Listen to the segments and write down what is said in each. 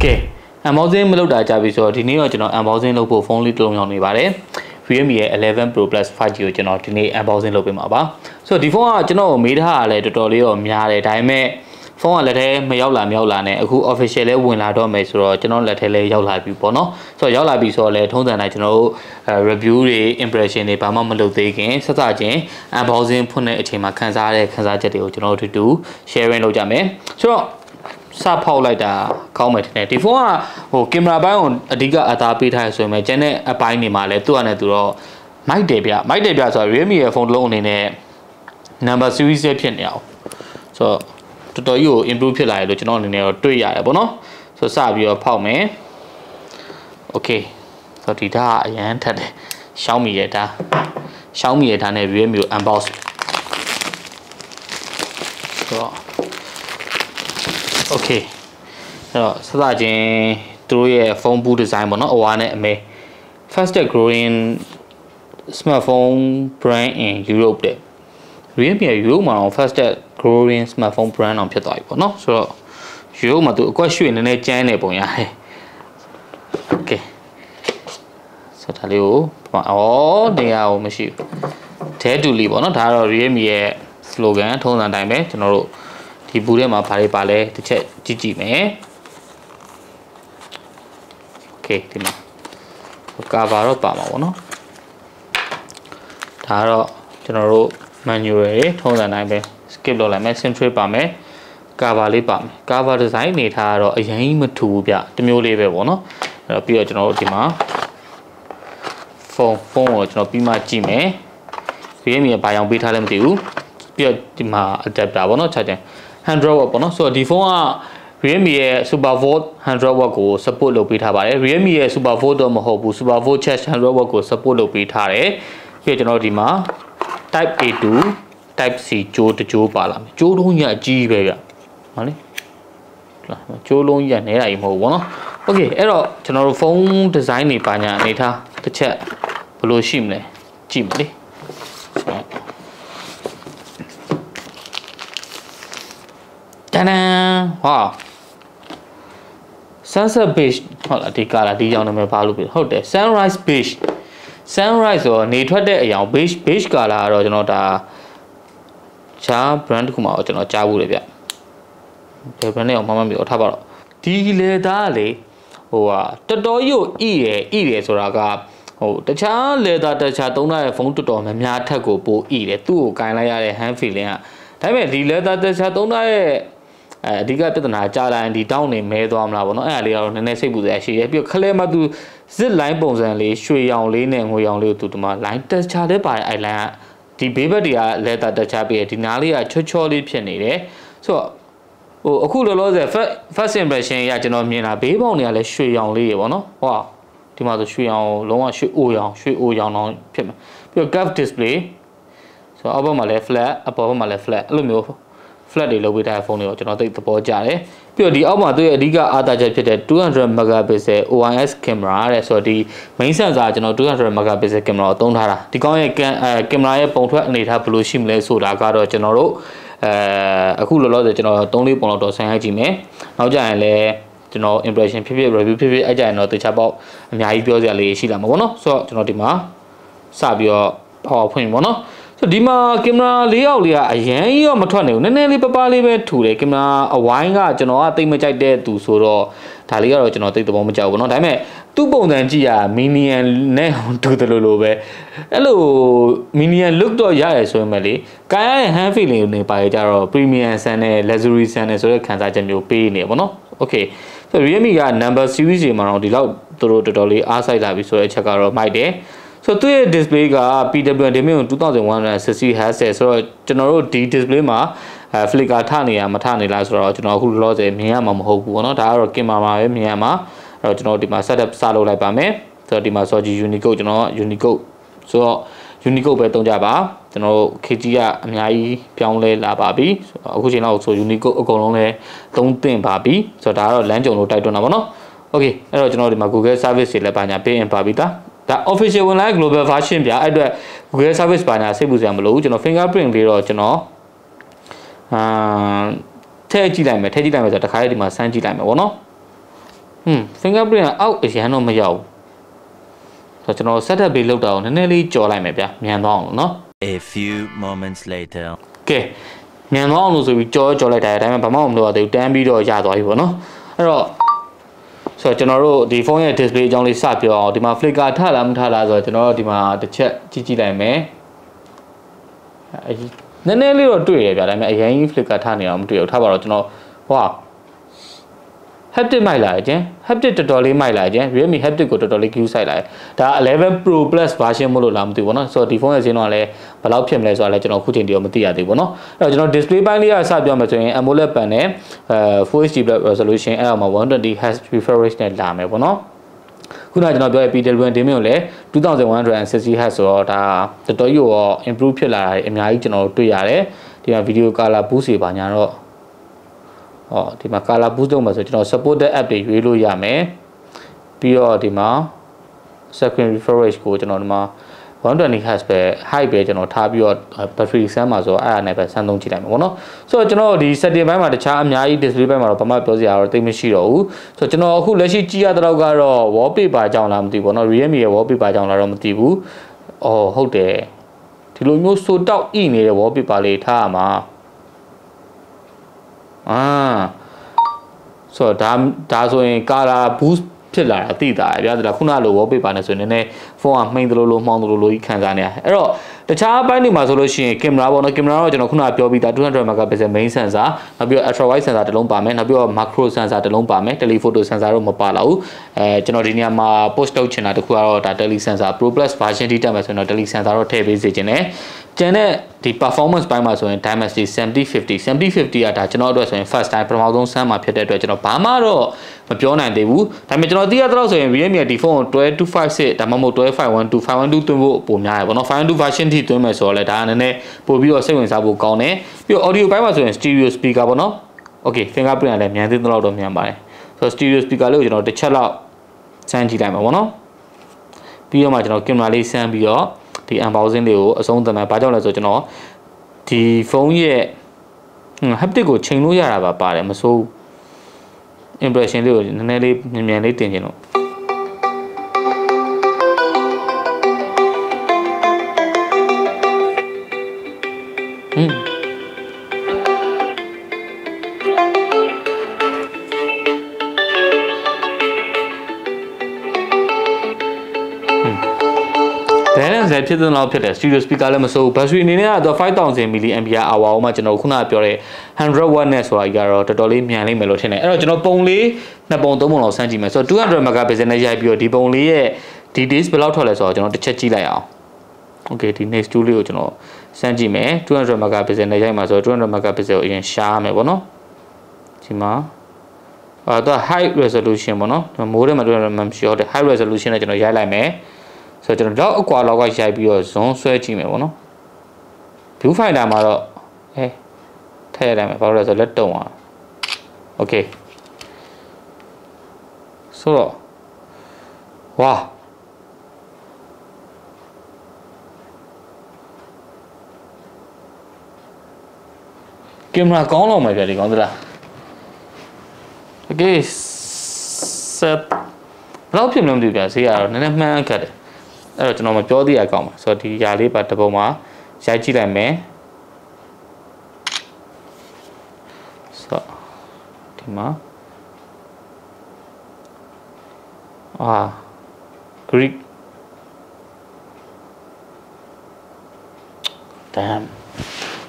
ကဲ unboxing မလုပ်တာကြပြီဆိုတော့ဒီနေ့တော့ကျွန်တော် unboxing လုပ်ဖို့ဖုန်းလေးတစ်လုံးရောက်နေပါတယ် realme ရဲ့11 Pro Plus 5G ကိုကျွန်တော်ဒီနေ့ unboxing လုပ်ပေးမှာပါဆိုတော့ဒီဖုန်းကကျွန်တော်မေးထားတာလည်းတော်တော်လေးတော့များတယ်ဒါပေမဲ့ဖုန်းကလက်ထဲမရောက်လာနဲ့အခု official လဲဝင်လာတော့မယ်ဆိုတော့ကျွန်တော်လက်ထဲလဲရောက်လာပြီပေါ့နော်ဆိုတော့ရောက်လာပြီဆိုတော့လဲထုံးစံတိုင်းကျွန်တော်တို့ review တွေ impression တွေဘာမှမလုပ်သေးခင်ဆက်စချင်း unboxing ဖွင့်တဲ့အချိန်မှာခန်းစားချက်တွေကိုကျွန်တော်တို့တူ sharing လုပ်ကြမယ်ဆိုတော့စဖောက်လိုက်တာကောင်းမယ်ထင်တယ်ဒီဖုန်းကဟိုကင်မရာပိုင်းကိုအဓိကအသားပေးထားရဆိုရင်ကျန်တဲ့အပိုင်းတွေမှာလည်းသူ့အနေနဲ့သူတော့မိုက်တယ်ဗျဆိုတော့ realme ရဲ့ဖုန်းတစ်လုံးအနေနဲ့ number series ဖြစ်နေအောင်ဆိုတော့တော်တော်ကြီးကို improve ဖြစ်လာရလို့ကျွန်တော်အနေနဲ့တော့တွေ့ရတယ်ပေါ့နော်ဆိုတော့စပြီးတော့ဖောက်မယ် okay ဆိုတော့ဒီဒါအရန်ထက်တယ် Xiaomi ရဲ့ဒါနဲ့ realme ကို unbox ဆိုတော့ okay အဲ့တော့စစချင်းသူတို့ရဲ့ phone boot design ပေါ့နော်အဝါနဲ့အမဲ fastest growing smartphone brand in Europe တဲ့ realme ရဲ့ Europe မှာ fastest growing smartphone brand အောင်ဖြစ်သွားပြီပေါ့နော်ဆိုတော့ Europe မှာသူအကွက်ရွှေ့နည်းနည်းကျန်းနေပုံရတယ် okay ဆိုတော့ဒါလေးကိုနေရာကိုမရှိဘူးတဲတူလီပေါ့နော်ဒါကတော့ realme ရဲ့ slogan ထုံးစံတိုင်းပဲကျွန်တော်တို့ဒီဘူးထဲမှာဘာတွေပါလဲတစ်ချက်ကြည့်မယ် okay ဒီမှာ cover တော့ပါမှာပေါ့နော်ဒါကတော့ကျွန်တော်တို့ manual တွေထုံးစံတိုင်းပဲ skip လုပ်လိုက်မယ် central ပါမယ် cover လေးပါမယ် cover design နေထားတော့အရင်မထူဘူးဗျတမျိုးလေးပဲပေါ့နော်အဲ့တော့ပြီးတော့ကျွန်တော်တို့ဒီမှာဖုန်းကိုကျွန်တော်ပြီးမှကြည့်မယ် realme ရဲ့ဘာရောင်ပေးထားလဲမသိဘူးပြီးတော့ဒီမှာ adapter ပေါ့နော် charger 100 watt ပေါ့နော်ဆိုတော့ဒီဖုန်းက realme ရဲ့ super volt 100 watt ကို support လုပ်ပေးထားပါတယ် realme ရဲ့ super volt တော့မဟုတ်ဘူး super volt charge 100 watt ကို support လုပ်ပေးထားတယ်ပြီးတော့ကျွန်တော်ဒီမှာ type A to type C ကြိုးတကြိုးပါလာမယ်ကြိုးလုံးကြီးအကြီးပဲဗျဟုတ်လေကြိုးလုံးကြီးနဲတာကြီးမဟုတ်ဘူးဗောနော် okay အဲ့တော့ကျွန်တော်တို့ဖုန်း design တွေပါညာအနေထားတစ်ချက်ဘယ်လိုရှိမလဲကြည့်မလေတန်ဟာ sunset beige ဟုတ်လားဒီကာလာဒီရောင်နာမည်ဘာလို့ပြဟုတ်တယ် sunrise beige sunrise ဆိုနေထွက်တဲ့အရောင် beige color ကတော့ကျွန်တော်ဒါချာ brand တစ်ခုမှာတော့ကျွန်တော်ကြားဘူးလေဗျဒီ brand နဲ့အောင်မမမီတော့ထားပါတော့ဒီလေသားလေဟိုဟာတော်တော်ကြီးကိုဣတယ်ဆိုတာကဟိုတခြားလေသားတခြားသုံးထားတဲ့ဖုန်းတော်တော်များထက်ကိုပိုဣတယ်သူ့ကိုကင်လိုက်ရတဲ့ hand feeling ကဒါပေမဲ့ဒီလေသားတခြားသုံးထားတဲ့အဓိကပြဿနာကြာလာရင်ဒီတောင်းနေမဲသွားမလားပေါ့နော်အဲ့ဒါလေးကတော့နည်းနည်းစိတ်ပူစရာရှိတယ်ပြီးတော့ခလဲမှာသူ zip line ပုံစံလေးရွှေရောင်လေးနဲ့ငွေရောင်လေးကိုသူဒီမှာ line texture လေးပါတယ်အဲ့ line ကဒီဘေးဘက်တွေက leather texture ပေးတယ်ဒီနားလေးကချောလေးဖြစ်နေတယ်ဆိုတော့ဟိုအခုလောလောဆယ် first impression ရကျွန်တော်မြင်တာဘေးပေါင်တွေကလည်းရွှေရောင်လေးရေပေါ့နော်ဟောဒီမှာဆိုရွှေရောင်လုံးဝရွှေအိုရောင်တော့ဖြစ်မှာပြီးတော့ curve display ဆိုတော့အောက်ဘက်မှာလည်း flat အပေါ်ဘက်မှာလည်း flat အဲ့လိုမျိုးflat တွေလုပ်ပေးထားတဲ့ဖုန်းတွေကိုကျွန်တော်သိသဘောကျတယ်ပြီးတော့ဒီအောက်မှာသူ့ရဲ့အဓိကအားသာချက်ဖြစ်တဲ့200 megapixel OIS camera တဲ့ဆိုတော့ဒီ main sensor ကျွန်တော်200 megapixel camera ကိုသုံးထားတာဒီကောင်းရဲ့ကင်မရာရဲ့ပုံထွက်အနေထားဘယ်လိုရှိမလဲဆိုတာကတော့ကျွန်တော်တို့အခုလောလောဆယ်ကျွန်တော်3-4ပုံလောက်တော့ဆန်းရကြည့်မယ်နောက်ကြရင်လည်းကျွန်တော် impression ဖြစ် review ဖြစ်အဲ့ကြရင်တော့တခြားပေါက်အများကြီးပြောစရာလေးရှိလာမှာပေါ့နော်ဆိုတော့ကျွန်တော်ဒီမှာစပြီးတော့power ဖွင့်ပြီပေါ့နော်ဆိုဒီမှာကင်မရာလေးယောက်လေးကအရန်ကြီးတော့မထွက်နေဘူးနည်းနည်းလေးပပလေးပဲထူတယ်ကင်မရာအဝိုင်းကကျွန်တော်ကတိတ်မကြိုက်တဲ့သူဆိုတော့ဒါလေးကတော့ကျွန်တော်တိတ်သဘောမကျဘူးပေါ့နော်ဒါပေမဲ့သူ့ပုံစံကြည့်ရမီနီယန်နဲ့တူတယ်လို့ပဲအဲ့လိုမီနီယန် look တော့ရတယ်ဆိုရင်ပဲလေကာရရဲ့ hand feeling ကိုနေပါရကြတော့ premium ဆန်နဲ့ luxury ဆန်နဲ့ဆိုတဲ့ခံစားချက်မျိုးပေးနေပေါ့နော် okay ဆို realme က number series တွေမှာတော့ဒီလောက်သူတို့တော်တော်လေးအားစိုက်လာပြီဆိုတဲ့အချက်ကတော့မိုက်တယ်ဆိုတော့သူ့ရဲ့ display က PWM Dimension 2160 Hz ဆိုတော့ကျွန်တော်တို့ဒီ display မှာflicker ထနေရမထနေလားဆိုတော့ကျွန်တော်အခုလောလောဆယ်မြင်ရမှာမဟုတ်ဘူးပေါ့နော်ဒါကတော့ကင်မရာမှာပဲမြင်ရမှာအဲ့တော့ကျွန်တော်ဒီမှာ setup စလုပ်လိုက်ပါမယ်ဆိုတော့ဒီမှာ Soji Unicode ကျွန်တော် Unicode ဆိုတော့ Unicode ပဲသုံးကြပါကျွန်တော်တို့ KG ကအများကြီးပြောင်းလဲလာပါပြီအခုချိန်လောက်ဆို Unicode အကုန်လုံးလဲသုံးသင့်ပါပြီဆိုတော့ဒါကတော့လမ်းကြုံလို့တိုက်တွန်းတာပေါ့နော် okay အဲ့တော့ကျွန်တော်ဒီမှာ Google service တွေလည်းပါညာပေးရင်ပါပြီသားဒါ official ဝင်လာ global version ပြအဲ့အတွက် Google service ပါညာစိတ်ပူစရာမလိုဘူးကျွန်တော် fingerprint လေးတော့ကျွန်တော်ထည့်ကြည့်လိုက်မယ်ဆိုတော့တခါလေးဒီမှာစမ်းကြည့်လိုက်မယ်ပေါ့နော် fingerprint အောက်အရန်တော့မရောက်ဆိုတော့ကျွန်တော် setup ပေးလောက်တာကိုနည်းနည်းလေးကြော်လိုက်မယ်ဗျာမြန်သွားအောင်လို့နော် A few moments later ကဲမြန်သွားအောင်လို့ဆိုပြီးကြော်လိုက်တာဒါပေမဲ့ဘာမှမလုပ်ရသေးဘူးတန်းပြီးတော့ရသွားပြီပေါ့နော်အဲ့တော့ဆိုတော့ကျွန်တော်တို့ဒီဖုန်းရဲ့ display အကြောင်းလေးစပြောအောင်ဒီမှာ flicker ထလားမထလားဆိုတော့ကျွန်တော်တို့ဒီမှာတစ်ချက်ကြည့်လိုက်မယ်နည်းနည်းလေးတော့တွေ့ရဗျာဒါပေမဲ့အရင်ကြီး flicker ထနေအောင်မတွေ့ဘူးထားပါတော့ကျွန်တော်ဟိုhaptic မိုက်လာခြင်း haptic တော်တော်လေးမိုက်လာခြင်း realme haptic ကိုတော်တော်လေး queue ဆိုင်လာတယ်ဒါ11 pro plus version မလို့လားမသိဘူးပေါ့နော်ဆိုတော့ဒီဖုန်းရဲ့ဈေးတော့လည်းဘယ်လောက်ဖြစ်မလဲဆိုတာလည်းကျွန်တော်ခုချိန်တည်းတော့မသိရသေးဘူးပေါ့နော်အဲ့တော့ကျွန်တော် display ပိုင်းလေးကစပြောမယ်ဆိုရင် AMOLED panel Full HD resolution အဲ့တော့မှာ 120Hz refresh နဲ့လာမယ်ပေါ့နော်ခုနကကျွန်တော်ပြောရဲ့ P11 dimming ကိုလည်း2160Hz ဆိုတော့ဒါတော်တော်ကြီးရော improve ဖြစ်လာတာအများကြီးကျွန်တော်တို့တွေ့ရတယ်ဒီမှာ video color boost တွေပါညာတော့ဒီမှာ color boost လုပ်မှာဆိုကျွန်တော် supported app တွေရွေးလို့ရမယ်ပြီးတော့ဒီမှာ screen refresh ကိုကျွန်တော်ဒီမှာ120Hz ပဲ high ပဲကျွန်တော်ထားပြီးတော့ battery ဆန်းမှာဆိုအဲ့ဒါနဲ့ပဲဆန်းသုံးကြည့်လိုက်မှာပေါ့နော်ဆိုတော့ကျွန်တော်ဒီ setting ဘိုင်းမှာတခြားအများကြီး display ဘိုင်းမှာတော့ဘာမှပြောစရာတော့တိတ်မရှိတော့ဘူးဆိုတော့ကျွန်တော်အခုလက်ရှိကြည့်ရတဲ့တော့ကတော့ wallpaper ကြောင့်လားမသိဘူးပေါ့နော် realme ရဲ့ wallpaper ကြောင့်လားတော့မသိဘူးဟုတ်တယ်ဒီလိုမျိုးစိုးတောက်ဣနေတဲ့ wallpaper လေးထားရမှာဆိုတော့ဒါဆိုရင် color boost ဖြစ်လာတာသိတာဗျာဒါခုနလို wallpaper နဲ့ဆိုရင်လည်းဖုန်းကမှိန်သလိုလိုမှောင်သလိုလိုကြီးခံစားနေရတယ်အဲ့တော့တခြားအပိုင်းတွေမှာဆိုလို့ရှိရင်ကင်မရာပေါ့နော်ကင်မရာတော့ကျွန်တော်ခုနပြောပြီးသား200 megapixel main sensor နောက်ပြီးတော့ ultra wide sensor တစ်လုံးပါမယ်နောက်ပြီးတော့ macro sensor တစ်လုံးပါမယ် telephoto sensor တော့မပါလာဘူးကျွန်တော်ဒီနေရာမှာ post လုပ်ချင်တာတခုကတော့ဒါ tele sensor pro plus version ထိတက်မယ်ဆိုရင်တော့ tele sensor တော့ထည့်ပေးစေချင်တယ်ကျန်တဲ့ဒီ performance ဘိုင်းမှာဆိုရင် Dimensity 7050 ကဒါကျွန်တော်အတွက်ဆိုရင် first time ပထမဆုံးဆန်းမှာဖြစ်တဲ့အတွက်ကျွန်တော်ဘာမှတော့မပြောနိုင်သေးဘူးဒါပေမဲ့ကျွန်တော်သိရတော့ဆိုရင် realme ဒီဖုန်းကို12256ဒါမှမဟုတ်12512 512သွင်းဖို့ပုံများရပေါ့နော်512 version ထိသွင်းမယ်ဆိုတော့လည်းဒါကနည်းနည်းပို့ပြီးတော့စိတ်ဝင်စားဖို့ကောင်းတယ်ပြီးတော့ audio ဘိုင်းမှာဆိုရင် stereo speaker ပေါ့နော် okay fingerprint ကလည်းမြန်သေးတော့မြန်ပါတယ်ဆိုတော့ stereo speaker လေးကိုကျွန်တော်တစ်ချက်လောက်စမ်းကြည့်လိုက်မှာပေါ့နော်ပြီးတော့မှကျွန်တော်ကင်မရာလေးစမ်းပြီးတော့ဒီ unboxing လေးကိုအဆုံးသတ်မယ်ဘာကြောင့်လဲဆိုတော့ကျွန်တော်ဒီဖုန်းရဲ့ haptic ကိုချိန်လို့ရတာပါပါတယ်မစိုး impression လေးကိုနည်းနည်းလေးမြန်လေးတင်ချင်လို့balance ဖြစ်တဲ့လောက်ဖြစ်တယ် stereo speaker လည်းမစိုးဘူး battery အနေနဲ့ကတော့ 5000 mAh အောက်မှာကျွန်တော်ခုနကပြောတဲ့ 100W နဲ့ဆိုတာကြီးကတော့တော်တော်လေးမြန်လိမ့်မယ်လို့ထင်တယ်အဲ့တော့ကျွန်တော်ပုံလေးနှစ်ပုံသုံးပုံလောက်စမ်းကြည့်မယ်ဆိုတော့200 megapixel နဲ့ရိုက်ပြီးတော့ဒီပုံလေးရဲ့ details ဘယ်လောက်ထွက်လဲဆိုတော့ကျွန်တော်တစ်ချက်ကြည့်လိုက်အောင် okay ဒီ next tool လေးကိုကျွန်တော်စမ်းကြည့်မယ်200 megapixel နဲ့ရိုက်မှာဆိုတော့200 megapixel ကိုအရင်ရှားမယ်ပေါ့နော်ဒီမှာတော့ high resolution ပေါ့နော်မိုးထဲမှာ200 မရှိတော့ high resolution နဲ့ကျွန်တော်ရိုက်လိုက်မယ်ဆိုတော့ကျွန်တော်တော့အကွာလောက်ကရိုက်ပြီးတော့ zone ဆွဲကြည့်မယ်ပေါ့နော် view finder မှာတော့ထည့်ရတယ်ဘာလို့လဲဆိုတော့လက်တုံအောင် okay ဆိုတော့ဝါကင်မရာကောင်းတော့မယ်ဗျာဒီကောင်းသလား okay set ဘယ်လောက်ဖြစ်မလဲမသိဘူးဗျာဈေးကတော့နည်းနည်းမှန်းခက်တယ်အဲ့တော့ကျွန်တော်မပြောသေးရအောင်ပါဆိုတော့ဒီຢာလေးပါတစ်ပုံမှာရိုက်ကြည့်လိုက်မယ်ဆိုတော့ဒီမှာGreek damn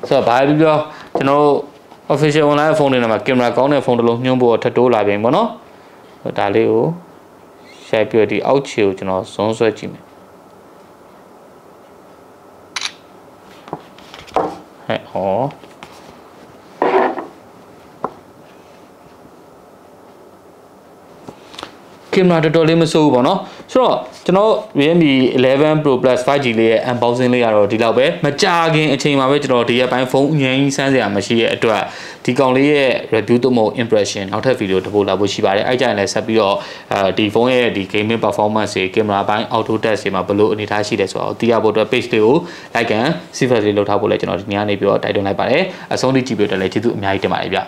ဆိုတော့ဘာလို့ပြောကျွန်တော် official online ဖုန်းတွေမှာကင်မရာကောင်းတဲ့ဖုန်းတစ်လုံးညှို့ဖို့ထပ်တိုးလာပြင်ပေါ့နော်ဒါလေးကိုရိုက်ပြီးတော့ဒီအောက်ခြေကိုကျွန်တော်ဇွန်းဆွဲကြည့်မယ်ကင်မရာတော်တော်လေးမဆိုးဘူးပေါ့နော်ဆိုတော့ကျွန်တော် realme 11 pro plus 5G လေးရဲ့ unboxing လေးကတော့ဒီလောက်ပဲမကြာခင်အချိန်မှာပဲကျွန်တော်ဒီရက်ပိုင်းဖုန်းအရင်ကြီးစမ်းစရာမရှိတဲ့အတွက်ဒီကောင်လေးရဲ့ review တို့မဟုတ် impression နောက်ထပ်ဗီဒီယိုတစ်ပုဒ်လာဖို့ရှိပါတယ်အဲ့ကြရင်လည်းဆက်ပြီးတော့ဒီဖုန်းရဲ့ဒီ gaming performance တွေကင်မရာပိုင်း auto test တွေမှာဘယ်လိုအနေထားရှိလဲဆိုတော့သိရဖို့အတွက် page လေးကို like and subscribe လေးလုပ်ထားဖို့လည်းကျွန်တော်ဒီနေ့ကနေပြီးတော့တိုက်တွန်းလိုက်ပါတယ်အဆုံးထိကြည့်ပြီးတော့လည်းကျေးဇူးအများကြီးတင်ပါတယ်ဗျ